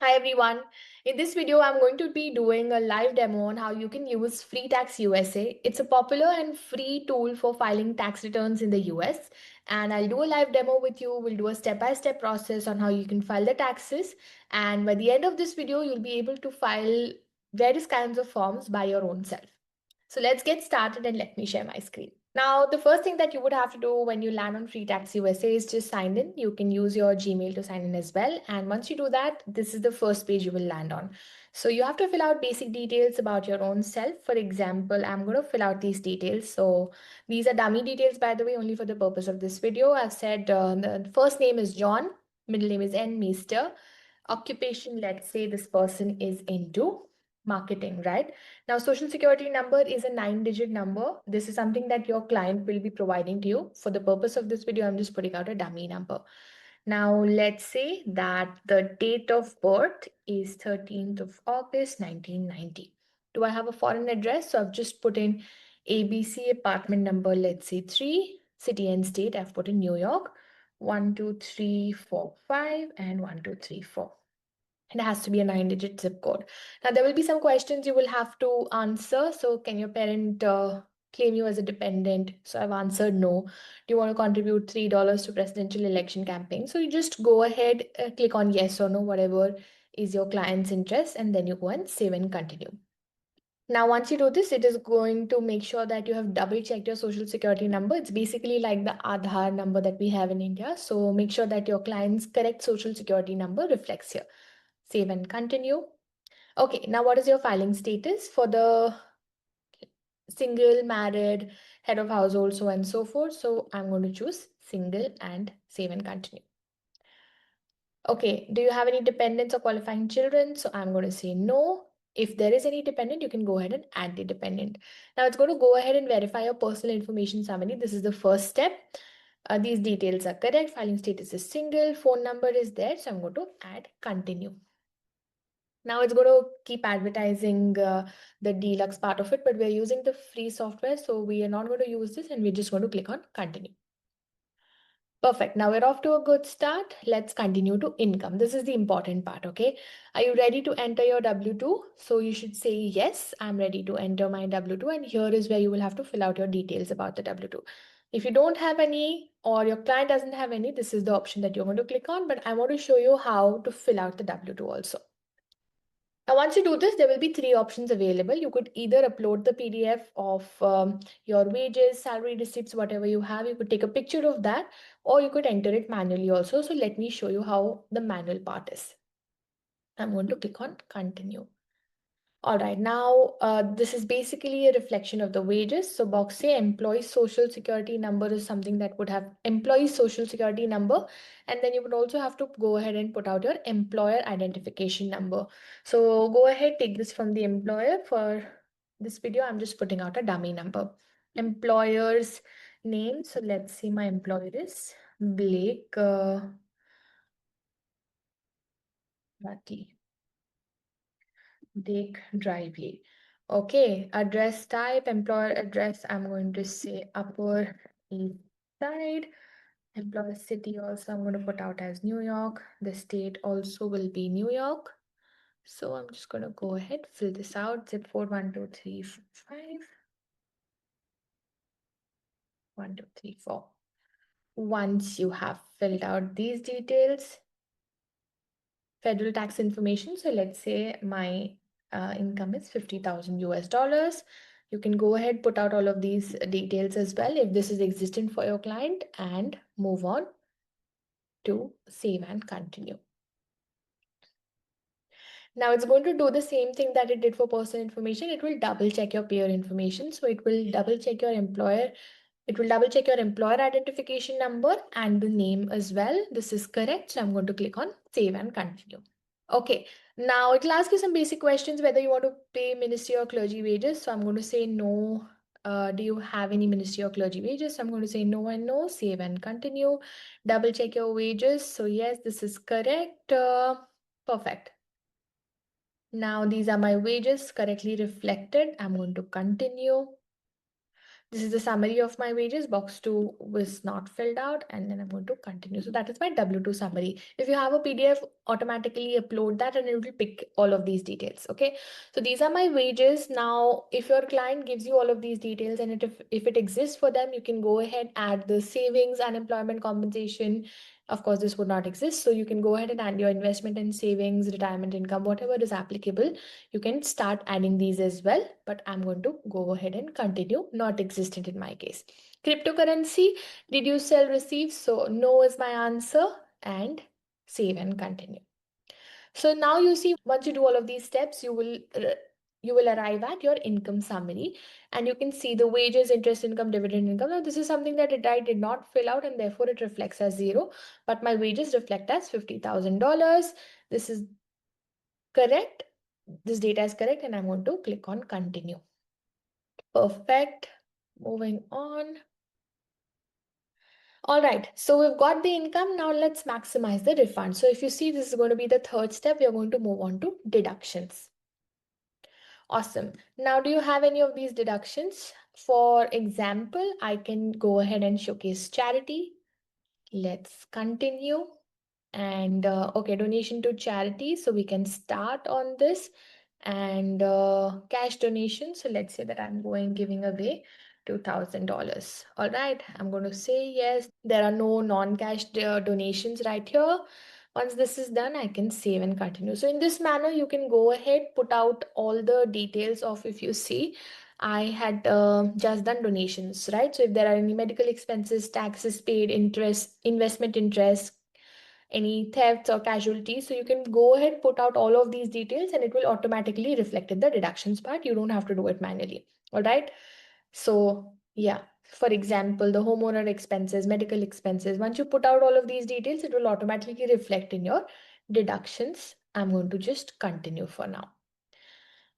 Hi everyone. In this video, I'm going to be doing a live demo on how you can use FreeTaxUSA. It's a popular and free tool for filing tax returns in the US. And I'll do a live demo with you. We'll do a step-by-step process on how you can file the taxes. And by the end of this video, you'll be able to file various kinds of forms by your own self. So let's get started and let me share my screen. Now, the first thing that you would have to do when you land on FreeTaxUSA is just sign in. You can use your Gmail to sign in as well. And once you do that, this is the first page you will land on. So you have to fill out basic details about your own self. For example, I'm going to fill out these details. So these are dummy details, by the way, only for the purpose of this video. I've said the first name is John, middle name is N, Mr. Occupation, let's say this person is into marketing, right? Now, social security number is a 9-digit number. This is something that your client will be providing to you. For the purpose of this video, I'm just putting out a dummy number. Now, let's say that the date of birth is 13th of August, 1990. Do I have a foreign address? So I've just put in ABC apartment number, let's say 3, city and state. I've put in New York, 12345 and 1234. It has to be a 9-digit zip code. Now, there will be some questions you will have to answer. So, can your parent claim you as a dependent? So, I've answered no. Do you want to contribute $3 to presidential election campaign? So, you just go ahead, click on yes or no, whatever is your client's interest, and then you go and save and continue. Now, once you do this, it is going to make sure that you have double checked your social security number. It's basically like the Aadhaar number that we have in India. So, make sure that your client's correct social security number reflects here. Save and continue. Okay, now what is your filing status for the single, married, head of household, so on and so forth? So I'm going to choose single and save and continue. Okay, do you have any dependents or qualifying children? So I'm going to say no. If there is any dependent, you can go ahead and add the dependent. Now it's going to go ahead and verify your personal information summary. This is the first step. These details are correct. Filing status is single. Phone number is there. So I'm going to add continue. Now it's going to keep advertising the deluxe part of it, but we're using the free software, so we are not going to use this and we're just going to click on continue. Perfect. Now we're off to a good start. Let's continue to income. This is the important part, okay? Are you ready to enter your W-2? So you should say, yes, I'm ready to enter my W-2. And here is where you will have to fill out your details about the W-2. If you don't have any or your client doesn't have any, this is the option that you're going to click on, but I want to show you how to fill out the W-2 also. Now, once you do this, there will be 3 options available. You could either upload the PDF of your wages, salary receipts, whatever you have. You could take a picture of that, or you could enter it manually also. So let me show you how the manual part is. I'm going to click on continue. All right, now this is basically a reflection of the wages. So box say employee social security number is something that would have employee social security number. And then you would also have to go ahead and put out your employer identification number. So go ahead, take this from the employer. For this video, I'm just putting out a dummy number. Employer's name. So let's see, my employer is Blake Buckley. Dick Drively. Okay, address type, employer address, I'm going to say Upper East Side. Employer city also I'm going to put out as New York. The state also will be New York. So I'm just going to go ahead, fill this out. Zip code 12345. 1234. Once you have filled out these details, federal tax information. So let's say my income is 50,000 US dollars. You can go ahead, put out all of these details as well if this is existent for your client, and move on to save and continue. Now it's going to do the same thing that it did for personal information. It will double check your payer information. So it will double check your employer. It will double check your employer identification number and the name as well. This is correct. So I'm going to click on save and continue. Okay, now it'll ask you some basic questions whether you want to pay ministry or clergy wages. So I'm going to say no. Do you have any ministry or clergy wages? So I'm going to say no and no, save and continue. Double check your wages. So yes, this is correct. Perfect. Now these are my wages correctly reflected. I'm going to continue. This is the summary of my wages. Box 2 was not filled out, and then I'm going to continue. So that is my W2 summary. If you have a PDF, automatically upload that and it will pick all of these details. Okay. So these are my wages. Now, if your client gives you all of these details and if it exists for them, you can go ahead, add the savings, unemployment compensation. Of course, this would not exist. So you can go ahead and add your investment and savings, retirement income, whatever is applicable. You can start adding these as well, but I'm going to go ahead and continue. Not existent in my case. Cryptocurrency, did you sell, receive? So no is my answer, and save and continue. So now you see, once you do all of these steps, you will arrive at your income summary, and you can see the wages, interest income, dividend income. Now this is something that I did not fill out, and therefore it reflects as 0, but my wages reflect as $50,000. This is correct. This data is correct, and I'm going to click on continue. Perfect. Moving on. All right, so we've got the income. Now let's maximize the refund. So if you see, this is going to be the third step. We are going to move on to deductions. Awesome. Now, do you have any of these deductions? For example, I can go ahead and showcase charity. Let's continue. And okay, donation to charity. So we can start on this, and cash donation. So let's say that I'm giving away $2,000. All right, I'm going to say yes. There are no non-cash donations right here. Once this is done, I can save and continue. So in this manner, you can go ahead, put out all the details of, if you see, I had just done donations, right? So if there are any medical expenses, taxes paid, interest, investment interest, any thefts or casualties. So you can go ahead, put out all of these details, and it will automatically reflect in the deductions part. You don't have to do it manually. All right. So yeah, for example, the homeowner expenses, medical expenses, once you put out all of these details, it will automatically reflect in your deductions. I'm going to just continue for now.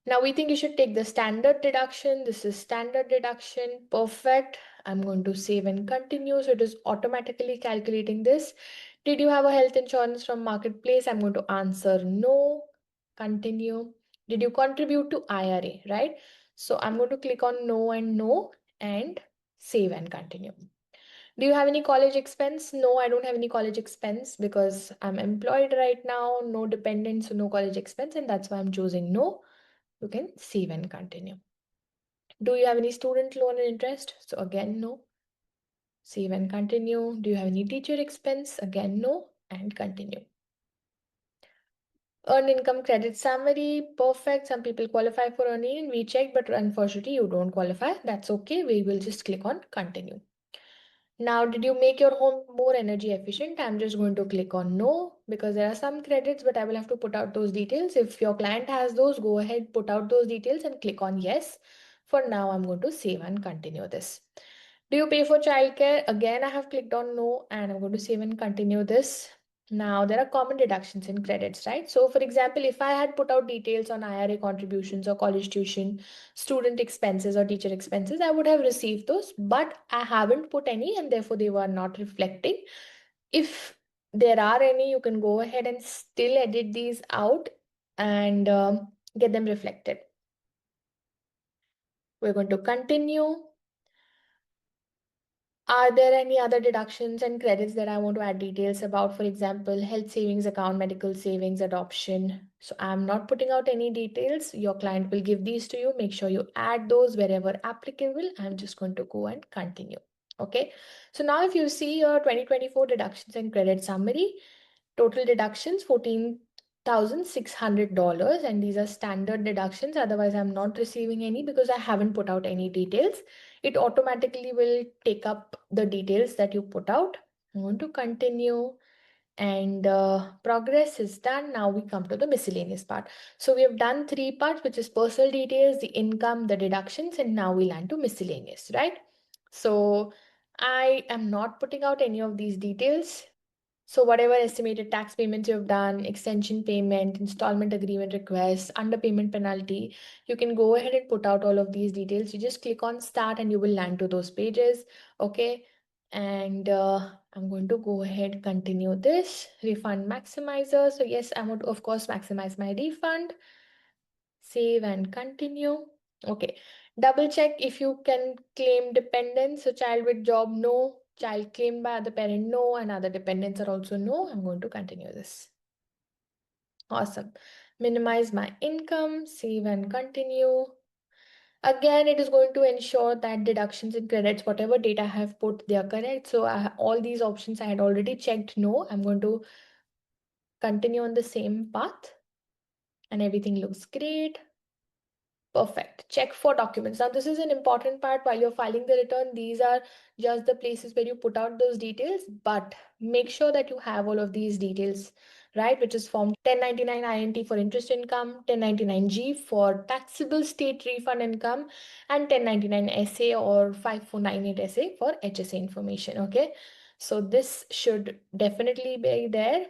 Now we think you should take the standard deduction. This is standard deduction. Perfect. I'm going to save and continue. So it is automatically calculating this. Did you have a health insurance from Marketplace? I'm going to answer no. Continue. Did you contribute to IRA, right? So I'm going to click on no and save and continue. Do you have any college expense? No, I don't have any college expense because I'm employed right now. No dependents, so no college expense, and that's why I'm choosing no. You can save and continue. Do you have any student loan and interest? So again, no. Save and continue. Do you have any teacher expense? Again, no, and continue. Earned income credit summary, perfect. Some people qualify for earning and we check, but unfortunately you don't qualify. That's okay. We will just click on continue. Now, did you make your home more energy efficient? I'm just going to click on no, because there are some credits, but I will have to put out those details. If your client has those, go ahead, put out those details and click on yes. For now, I'm going to save and continue this. Do you pay for childcare? Again, I have clicked on no, and I'm going to save and continue this. Now, there are common deductions in credits, right? So, for example, if I had put out details on IRA contributions or college tuition, student expenses or teacher expenses, I would have received those, but I haven't put any, and therefore they were not reflecting. If there are any, you can go ahead and still edit these out and get them reflected. We're going to continue. Are there any other deductions and credits that I want to add details about? For example, health savings account, medical savings, adoption. So I'm not putting out any details. Your client will give these to you. Make sure you add those wherever applicable. I'm just going to go and continue. Okay. So now if you see your 2024 deductions and credit summary, total deductions $14,600, and these are standard deductions. Otherwise, I'm not receiving any because I haven't put out any details. It automatically will take up the details that you put out. I'm going to continue, and progress is done. Now we come to the miscellaneous part. So we have done 3 parts, which is personal details, the income, the deductions, and now we land to miscellaneous, right? So I am not putting out any of these details. So whatever estimated tax payments you've done, extension payment, installment agreement request, underpayment penalty, you can go ahead and put out all of these details. You just click on start and you will land to those pages. Okay. And I'm going to go ahead, continue this refund maximizer. So yes, I want to, of course, maximize my refund. Save and continue. Okay. Double check if you can claim dependents. So child with job, no. Child claimed by other parent, no. And other dependents are also no. I'm going to continue this. Awesome. Minimize my income, save and continue. Again, it is going to ensure that deductions and credits, whatever data I have put, they are correct. So all these options I had already checked no. I'm going to continue on the same path and everything looks great. Perfect. Check for documents. Now, this is an important part while you're filing the return. These are just the places where you put out those details, but make sure that you have all of these details, right? Which is Form 1099 INT for interest income, 1099G for taxable state refund income, and 1099 SA or 5498 SA for HSA information. Okay. So this should definitely be there.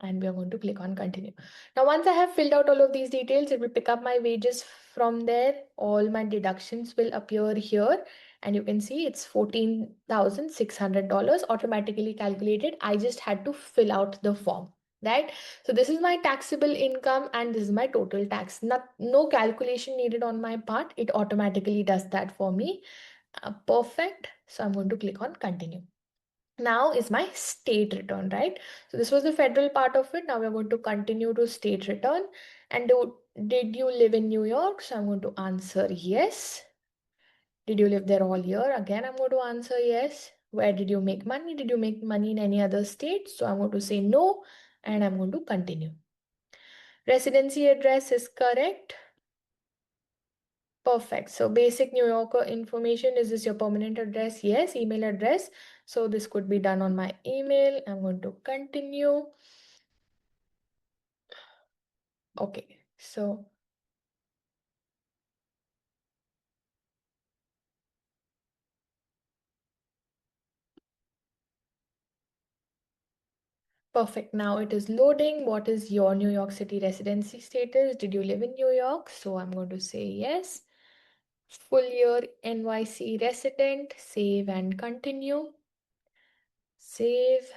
And we are going to click on continue. Now, once I have filled out all of these details, it will pick up my wages from there. All my deductions will appear here. And you can see it's $14,600 automatically calculated. I just had to fill out the form, right? So this is my taxable income and this is my total tax. No calculation needed on my part. It automatically does that for me. Perfect. So I'm going to click on continue. Now is my state return, right? So this was the federal part of it. Now we're going to continue to state return. And did you live in New York? So I'm going to answer yes. Did you live there all year? Again, I'm going to answer yes. Where did you make money? Did you make money in any other state? So I'm going to say no, and I'm going to continue. Residency address is correct. Perfect. So basic New Yorker information, is this your permanent address? Yes. Email address. So this could be done on my email. I'm going to continue. Okay. So perfect. Now it is loading. What is your New York City residency status? Did you live in New York? So I'm going to say yes. Full year NYC resident. Save and continue. Save.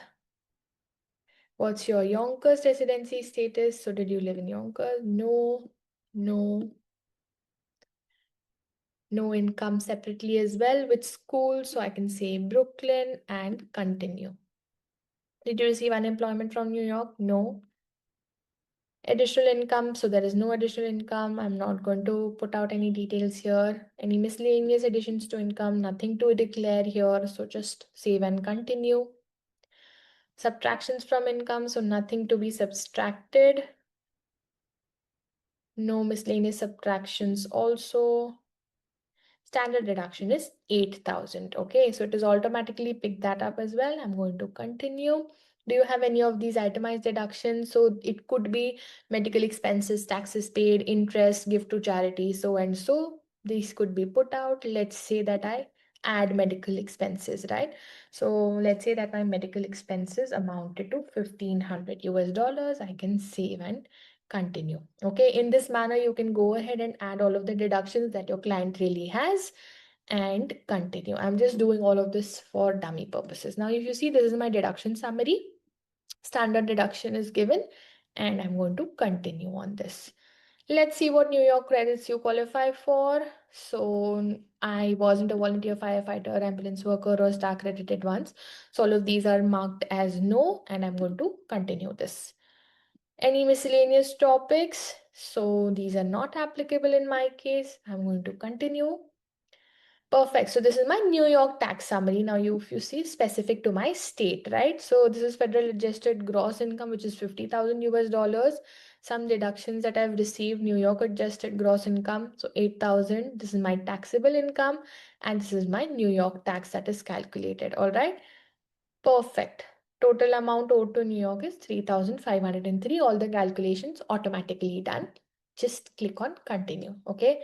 What's your Yonkers residency status? So did you live in Yonkers? No, no, no income separately as well with school. So I can say Brooklyn and continue. Did you receive unemployment from New York? No. Additional income. So there is no additional income. I'm not going to put out any details here. Any miscellaneous additions to income, nothing to declare here. So just save and continue. Subtractions from income. So nothing to be subtracted. No miscellaneous subtractions also. Standard deduction is 8,000. Okay, so it is automatically picked that up as well. I'm going to continue. Do you have any of these itemized deductions? So it could be medical expenses, taxes paid, interest, gift to charity, so and so. These could be put out. Let's say that I add medical expenses, right? So let's say that my medical expenses amounted to 1,500 US dollars. I can save and continue. Okay, in this manner, you can go ahead and add all of the deductions that your client really has and continue. I'm just doing all of this for dummy purposes. Now, if you see, this is my deduction summary. Standard deduction is given, and I'm going to continue on this. Let's see what New York credits you qualify for. So I wasn't a volunteer firefighter, ambulance worker, or star credited once. So all of these are marked as no, and I'm going to continue this. Any miscellaneous topics? So these are not applicable in my case. I'm going to continue. Perfect. So this is my New York tax summary. Now if you see specific to my state, right? So this is federal adjusted gross income, which is 50,000 US dollars. Some deductions that I've received, New York adjusted gross income, so 8,000. This is my taxable income, and this is my New York tax that is calculated. All right. Perfect. Total amount owed to New York is 3,503. All the calculations automatically done. Just click on continue. Okay.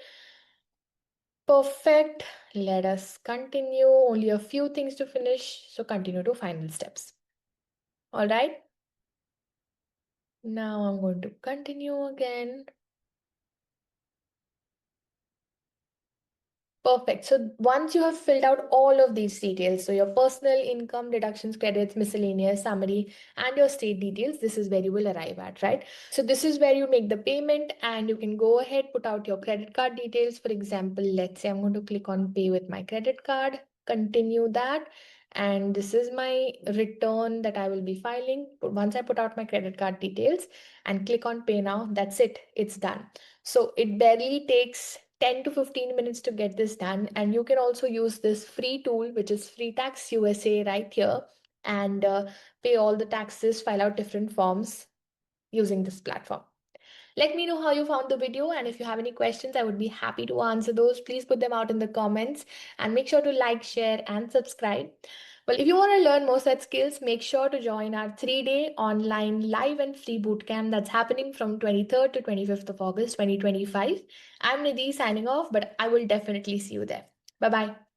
Perfect. Let us continue. Only a few things to finish. So continue to final steps. All right. Now I'm going to continue again. Perfect. So once you have filled out all of these details, so your personal income, deductions, credits, miscellaneous, summary, and your state details, this is where you will arrive at, right? So this is where you make the payment and you can go ahead, put out your credit card details. For example, let's say I'm going to click on pay with my credit card, continue that. And this is my return that I will be filing. But once I put out my credit card details and click on pay now, that's it. It's done. So it barely takes 10 to 15 minutes to get this done. And you can also use this free tool, which is FreeTaxUSA right here, and pay all the taxes, file out different forms using this platform. Let me know how you found the video, and if you have any questions, I would be happy to answer those. Please put them out in the comments and make sure to like, share, and subscribe. Well, if you want to learn more such skills, make sure to join our 3-day online live and free bootcamp that's happening from 23rd to 25th of August 2025. I'm Nidhi signing off, but I will definitely see you there. Bye bye.